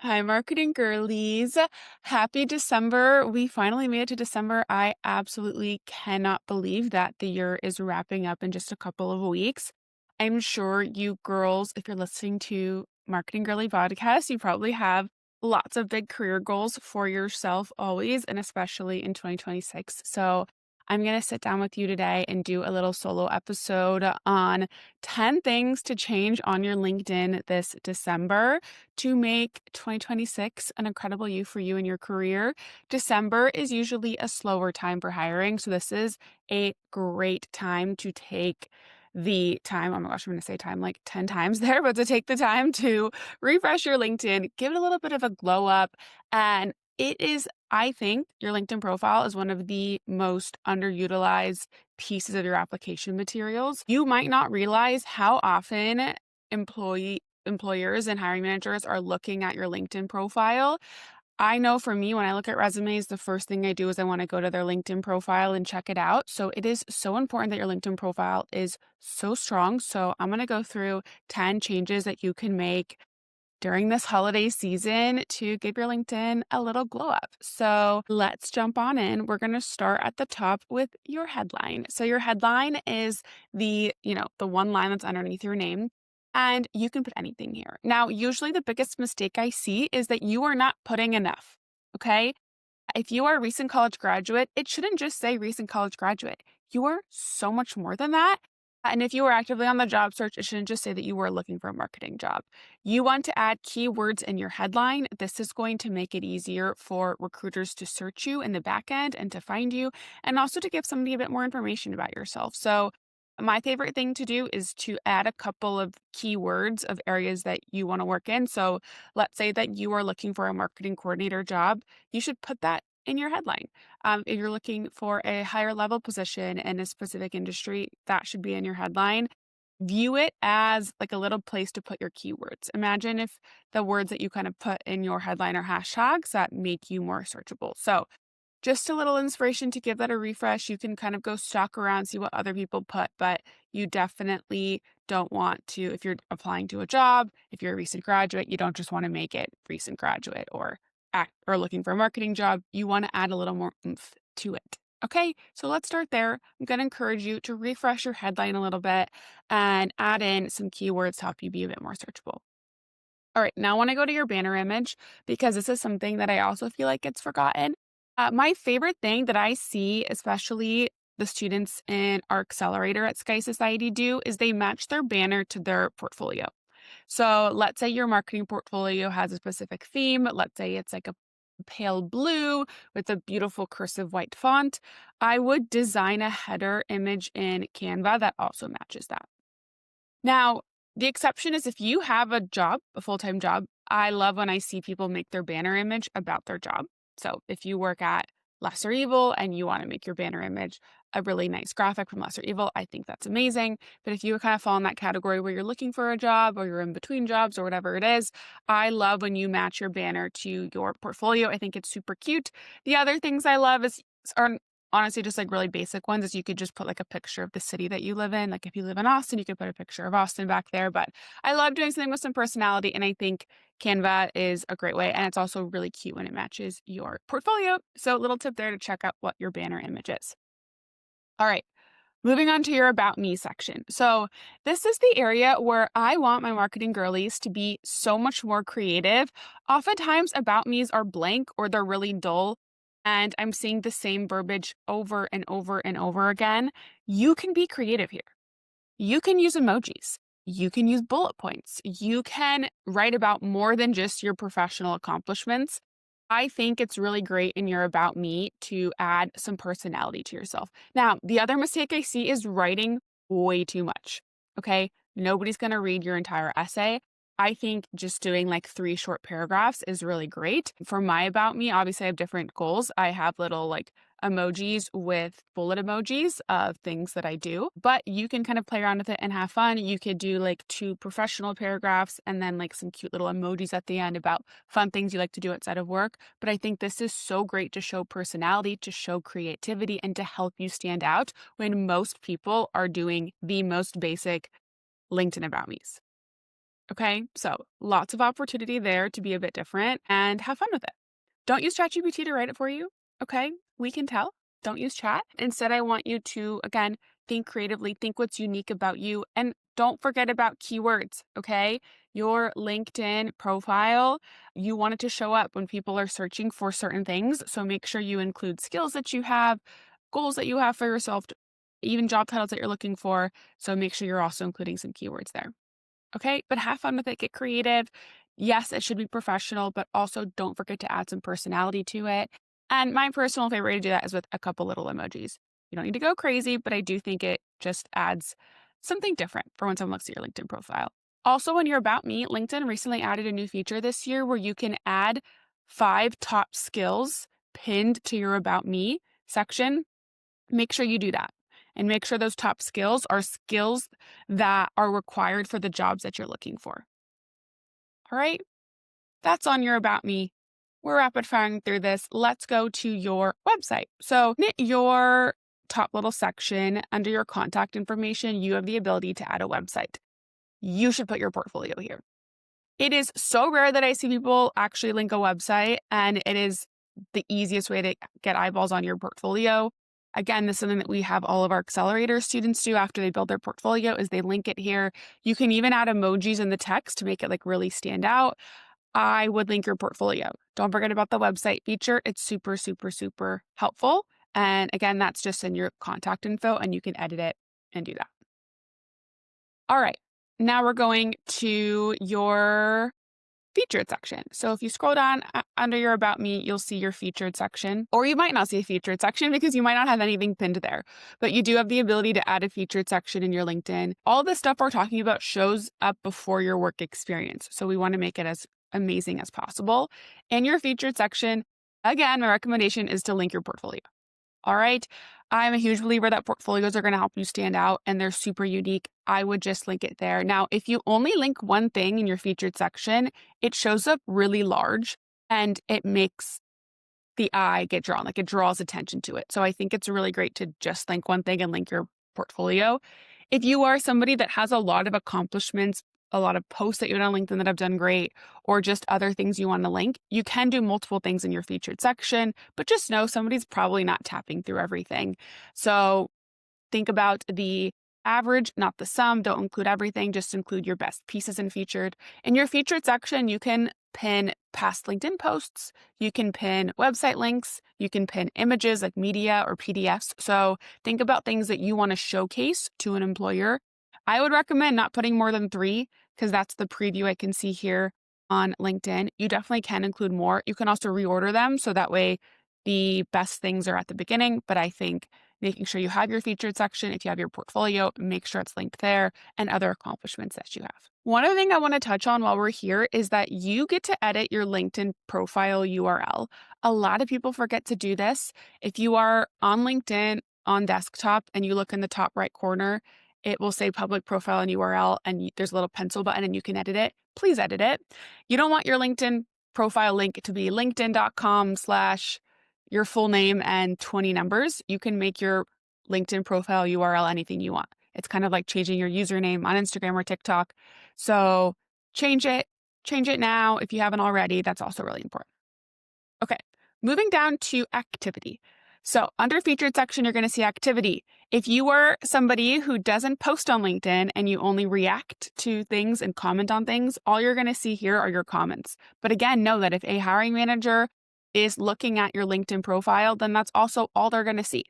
Hi, marketing girlies. Happy December. We finally made it to December. I absolutely cannot believe that the year is wrapping up in just a couple of weeks. I'm sure you girls, if you're listening to Marketing Girly podcast, you probably have lots of big career goals for yourself always, and especially in 2026. So I'm going to sit down with you today and do a little solo episode on 10 things to change on your LinkedIn this December to make 2026 an incredible year for you and your career. December is usually a slower time for hiring, so this is a great time to take the time. Oh my gosh, I'm going to say time like 10 times there, but to take the time to refresh your LinkedIn, give it a little bit of a glow up. And it is, I think, your LinkedIn profile is one of the most underutilized pieces of your application materials. You might not realize how often employers and hiring managers are looking at your LinkedIn profile. I know for me, when I look at resumes, the first thing I do is I want to go to their LinkedIn profile and check it out. So it is so important that your LinkedIn profile is so strong. So I'm going to go through 10 changes that you can make during this holiday season to give your LinkedIn a little glow up. So let's jump on in. We're going to start at the top with your headline. So your headline is the one line that's underneath your name. And you can put anything here. Now, usually the biggest mistake I see is that you are not putting enough. Okay. If you are a recent college graduate, it shouldn't just say recent college graduate. You are so much more than that. And if you are actively on the job search, it shouldn't just say that you were looking for a marketing job. You want to add keywords in your headline. This is going to make it easier for recruiters to search you in the back end and to find you, and also to give somebody a bit more information about yourself. So, my favorite thing to do is to add a couple of keywords of areas that you want to work in. So, let's say that you are looking for a marketing coordinator job, you should put that in your headline. If you're looking for a higher level position in a specific industry, that should be in your headline. View it as like a little place to put your keywords. Imagine if the words that you kind of put in your headline are hashtags that make you more searchable. So, just a little inspiration to give that a refresh. You can kind of go stalk around, see what other people put, but you definitely don't want to, if you're applying to a job, if you're a recent graduate, you don't just want to make it recent graduate or looking for a marketing job. You want to add a little more oomph to it. Okay, so let's start there. I'm going to encourage you to refresh your headline a little bit and add in some keywords to help you be a bit more searchable. All right, now I want to go to your banner image because this is something that I also feel like gets forgotten. My favorite thing that I see, especially the students in our accelerator at Sky Society do, is they match their banner to their portfolio. So let's say your marketing portfolio has a specific theme. Let's say it's like a pale blue with a beautiful cursive white font. I would design a header image in Canva that also matches that. Now, the exception is if you have a job, a full-time job, I love when I see people make their banner image about their job. So if you work at Lesser Evil and you want to make your banner image a really nice graphic from Lesser Evil, I think that's amazing. But if you kind of fall in that category where you're looking for a job or you're in between jobs or whatever it is, I love when you match your banner to your portfolio. I think it's super cute. The other things I love are honestly just like really basic ones is you could just put like a picture of the city that you live in. Like if you live in Austin, you could put a picture of Austin back there. But I love doing something with some personality. And I think Canva is a great way. And it's also really cute when it matches your portfolio. So little tip there to check out what your banner image is. All right. Moving on to your About Me section. So, this is the area where I want my marketing girlies to be so much more creative. Oftentimes, About Me's are blank or they're really dull, and I'm seeing the same verbiage over and over and over again. You can be creative here. You can use emojis. You can use bullet points. You can write about more than just your professional accomplishments. I think it's really great in your About Me to add some personality to yourself. Now, the other mistake I see is writing way too much. Okay. Nobody's going to read your entire essay. I think just doing like 3 short paragraphs is really great. For my About Me, obviously, I have different goals. I have little like emojis with bullet emojis of things that I do, but you can kind of play around with it and have fun. You could do like 2 professional paragraphs and then like some cute little emojis at the end about fun things you like to do outside of work. But I think this is so great to show personality, to show creativity, and to help you stand out when most people are doing the most basic LinkedIn About Me's. Okay, so lots of opportunity there to be a bit different and have fun with it. Don't use ChatGPT to write it for you. Okay, we can tell. Don't use chat. Instead, I want you to, again, think creatively, think what's unique about you, and don't forget about keywords. Okay, your LinkedIn profile, you want it to show up when people are searching for certain things. So make sure you include skills that you have, goals that you have for yourself, even job titles that you're looking for. So make sure you're also including some keywords there. Okay, but have fun with it, get creative. Yes, it should be professional, but also don't forget to add some personality to it. And my personal favorite way to do that is with a couple little emojis. You don't need to go crazy, but I do think it just adds something different for when someone looks at your LinkedIn profile. Also, when you're About Me, LinkedIn recently added a new feature this year where you can add 5 top skills pinned to your About Me section. Make sure you do that and make sure those top skills are skills that are required for the jobs that you're looking for. All right, that's on your About Me. We're rapid firing through this. Let's go to your website. So, in your top little section under your contact information, you have the ability to add a website. You should put your portfolio here. It is so rare that I see people actually link a website, and it is the easiest way to get eyeballs on your portfolio. Again, this is something that we have all of our accelerator students do after they build their portfolio is they link it here. You can even add emojis in the text to make it like really stand out. I would link your portfolio. Don't forget about the website feature. It's super, super, super helpful. And again, that's just in your contact info and you can edit it and do that. All right. Now we're going to your featured section. So if you scroll down under your About Me, you'll see your featured section, or you might not see a featured section because you might not have anything pinned there, but you do have the ability to add a featured section in your LinkedIn. All the stuff we're talking about shows up before your work experience. So we want to make it as amazing as possible. In your featured section, again, my recommendation is to link your portfolio. All right. I'm a huge believer that portfolios are going to help you stand out and they're super unique. I would just link it there. Now, if you only link one thing in your featured section, it shows up really large and it makes the eye get drawn, like it draws attention to it. So I think it's really great to just link one thing and link your portfolio. If you are somebody that has a lot of accomplishments, a lot of posts that you done on LinkedIn that have done great, or just other things you want to link, you can do multiple things in your featured section, but just know somebody's probably not tapping through everything. So think about the average, not the sum. Don't include everything, just include your best pieces in featured. In your featured section, you can pin past LinkedIn posts, you can pin website links, you can pin images like media or PDFs. So think about things that you want to showcase to an employer. I would recommend not putting more than 3 because that's the preview I can see here on LinkedIn. You definitely can include more. You can also reorder them so that way the best things are at the beginning, but I think making sure you have your featured section. If you have your portfolio, make sure it's linked there and other accomplishments that you have. One other thing I want to touch on while we're here is that you get to edit your LinkedIn profile URL. A lot of people forget to do this. If you are on LinkedIn on desktop and you look in the top right corner, it will say public profile and URL, and there's a little pencil button and you can edit it. Please edit it. You don't want your LinkedIn profile link to be linkedin.com/ your full name and 20 numbers. You can make your LinkedIn profile URL anything you want. It's kind of like changing your username on Instagram or TikTok. So change it, change it now if you haven't already. That's also really important. Okay, moving down to activity. So under featured section, you're going to see activity. If you are somebody who doesn't post on LinkedIn and you only react to things and comment on things, all you're going to see here are your comments. But again, know that if a hiring manager is looking at your LinkedIn profile, then that's also all they're going to see.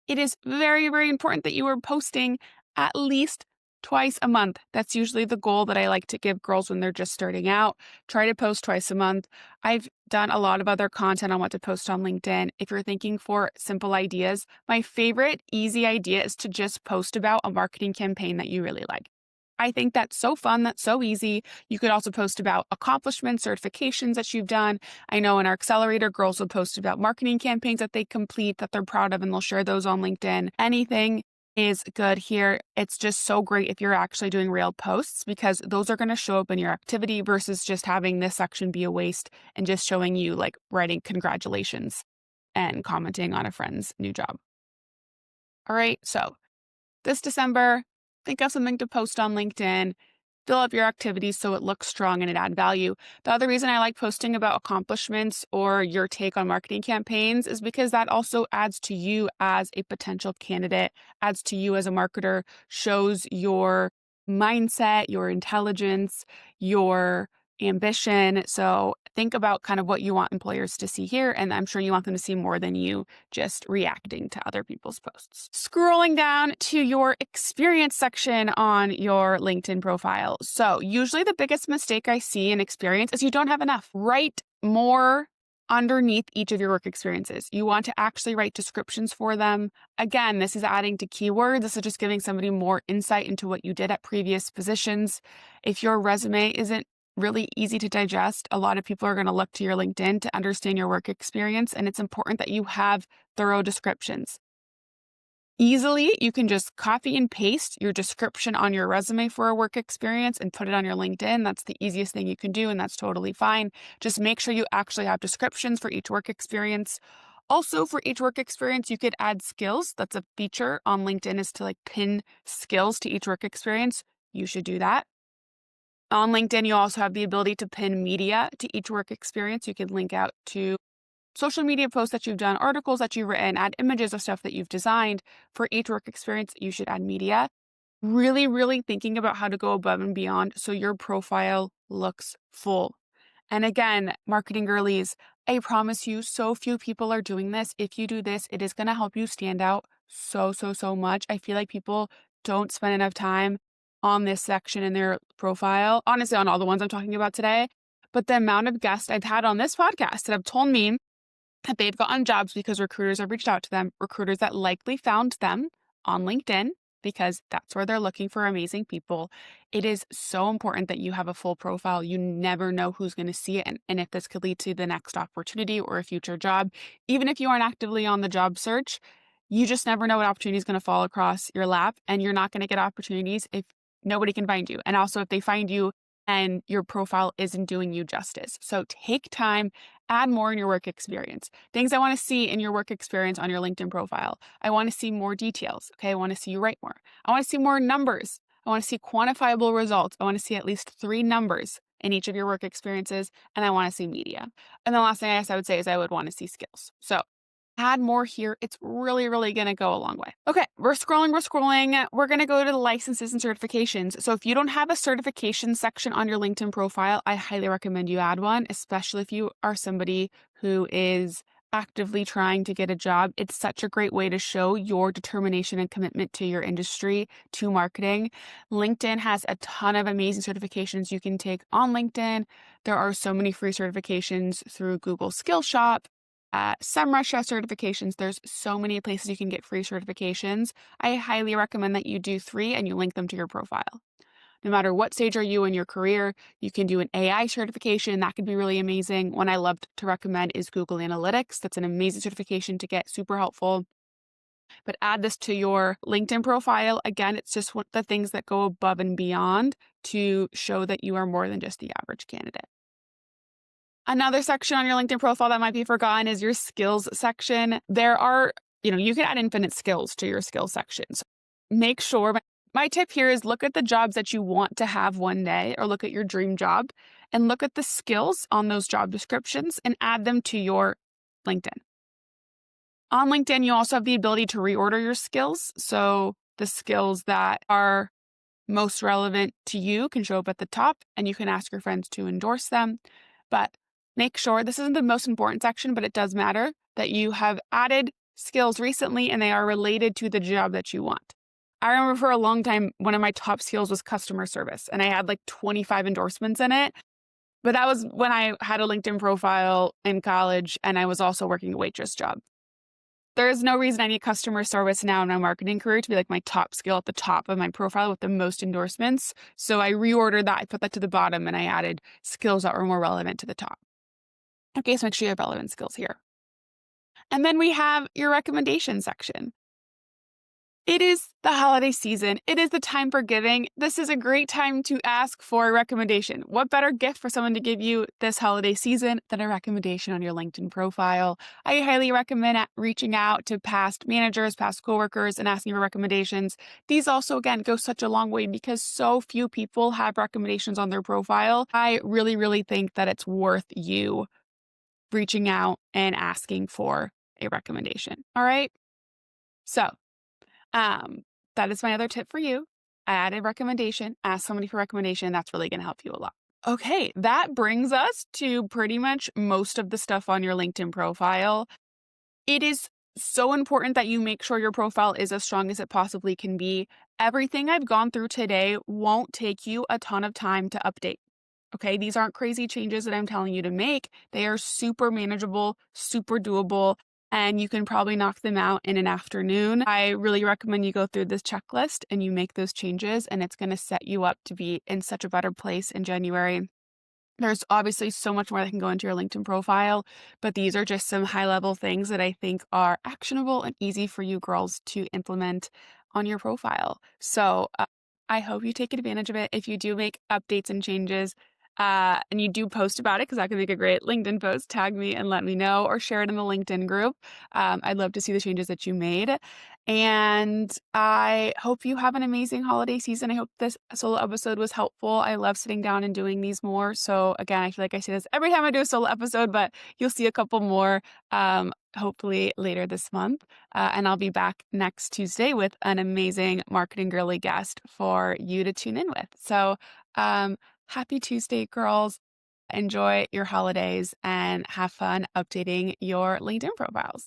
It is very, very important that you are posting at least twice a month. That's usually the goal that I like to give girls when they're just starting out. Try to post twice a month. I've done a lot of other content on what to post on LinkedIn. If you're thinking for simple ideas, my favorite easy idea is to just post about a marketing campaign that you really like. I think that's so fun. That's so easy. You could also post about accomplishments, certifications that you've done. I know in our accelerator, girls will post about marketing campaigns that they complete that they're proud of, and they'll share those on LinkedIn. Anything is good here. It's just so great if you're actually doing real posts because those are going to show up in your activity versus just having this section be a waste and just showing you like writing congratulations and commenting on a friend's new job. All right. So this December, think of something to post on LinkedIn. fill up your activities so it looks strong and it add value. The other reason I like posting about accomplishments or your take on marketing campaigns is because that also adds to you as a potential candidate, adds to you as a marketer, shows your mindset, your intelligence, your ambition. So think about kind of what you want employers to see here. And I'm sure you want them to see more than you just reacting to other people's posts. Scrolling down to your experience section on your LinkedIn profile. So usually the biggest mistake I see in experience is you don't have enough. Write more underneath each of your work experiences. You want to actually write descriptions for them. Again, this is adding to keywords. This is just giving somebody more insight into what you did at previous positions. If your resume isn't really easy to digest, a lot of people are going to look to your LinkedIn to understand your work experience, and it's important that you have thorough descriptions. Easily, you can just copy and paste your description on your resume for a work experience and put it on your LinkedIn. That's the easiest thing you can do, and that's totally fine. Just make sure you actually have descriptions for each work experience. Also, for each work experience, you could add skills. That's a feature on LinkedIn, is to like pin skills to each work experience. You should do that. On LinkedIn, you also have the ability to pin media to each work experience. You can link out to social media posts that you've done, articles that you've written, add images of stuff that you've designed. For each work experience, you should add media. Really, really thinking about how to go above and beyond so your profile looks full. And again, marketing girlies, I promise you, so few people are doing this. If you do this, it is going to help you stand out so much. I feel like people don't spend enough time on this section in their profile, honestly, on all the ones I'm talking about today. But the amount of guests I've had on this podcast that have told me that they've gotten jobs because recruiters have reached out to them, recruiters that likely found them on LinkedIn because that's where they're looking for amazing people. It is so important that you have a full profile. You never know who's going to see it and if this could lead to the next opportunity or a future job. Even if you aren't actively on the job search, you just never know what opportunity is going to fall across your lap, and you're not going to get opportunities if nobody can find you. And also if they find you and your profile isn't doing you justice. So take time, add more in your work experience. Things I want to see in your work experience on your LinkedIn profile. I want to see more details. Okay. I want to see you write more. I want to see more numbers. I want to see quantifiable results. I want to see at least 3 numbers in each of your work experiences. And I want to see media. And the last thing I guess I would say is I would want to see skills. So add more here. It's really, really going to go a long way. Okay, we're scrolling. We're going to go to the licenses and certifications. So if you don't have a certification section on your LinkedIn profile, I highly recommend you add one, especially if you are somebody who is actively trying to get a job. It's such a great way to show your determination and commitment to your industry, to marketing. LinkedIn has a ton of amazing certifications you can take on LinkedIn. There are so many free certifications through Google Skillshop, SEMrush certifications. There's so many places you can get free certifications. I highly recommend that you do 3 and you link them to your profile. No matter what stage are you in your career, you can do an AI certification. That could be really amazing. One I love to recommend is Google Analytics. That's an amazing certification to get, super helpful. But add this to your LinkedIn profile. Again, it's just one of the things that go above and beyond to show that you are more than just the average candidate. Another section on your LinkedIn profile that might be forgotten is your skills section. There are, you can add infinite skills to your skills sections. Make sure, my tip here is look at the jobs that you want to have one day, or look at your dream job and look at the skills on those job descriptions and add them to your LinkedIn. On LinkedIn, you also have the ability to reorder your skills. So the skills that are most relevant to you can show up at the top, and you can ask your friends to endorse them. But make sure, this isn't the most important section, but it does matter, that you have added skills recently and they are related to the job that you want. I remember for a long time, one of my top skills was customer service, and I had like 25 endorsements in it. But that was when I had a LinkedIn profile in college and I was also working a waitress job. There is no reason I need customer service now in my marketing career to be like my top skill at the top of my profile with the most endorsements. So I reordered that. I put that to the bottom and I added skills that were more relevant to the top. Okay, so make sure you have relevant skills here. And then we have your recommendation section. It is the holiday season. It is the time for giving. This is a great time to ask for a recommendation. What better gift for someone to give you this holiday season than a recommendation on your LinkedIn profile? I highly recommend reaching out to past managers, past coworkers, and asking for recommendations. These also, again, go such a long way because so few people have recommendations on their profile. I really, really think that it's worth you reaching out and asking for a recommendation. All right. So, um, that is my other tip for you. Add a recommendation, ask somebody for recommendation. That's really going to help you a lot. Okay, that brings us to pretty much most of the stuff on your LinkedIn profile. It is so important that you make sure your profile is as strong as it possibly can be. Everything I've gone through today won't take you a ton of time to update. Okay, these aren't crazy changes that I'm telling you to make. They are super manageable, super doable, and you can probably knock them out in an afternoon. I really recommend you go through this checklist and you make those changes, and it's going to set you up to be in such a better place in January. There's obviously so much more that can go into your LinkedIn profile, but these are just some high level things that I think are actionable and easy for you girls to implement on your profile. So I hope you take advantage of it. If you do make updates and changes, and you do post about it, because that can make a great LinkedIn post, tag me and let me know, or share it in the LinkedIn group. I'd love to see the changes that you made. And I hope you have an amazing holiday season. I hope this solo episode was helpful. I love sitting down and doing these more. So again, I feel like I say this every time I do a solo episode, but you'll see a couple more hopefully later this month. And I'll be back next Tuesday with an amazing marketing girly guest for you to tune in with. So happy Tuesday, girls. Enjoy your holidays and have fun updating your LinkedIn profiles.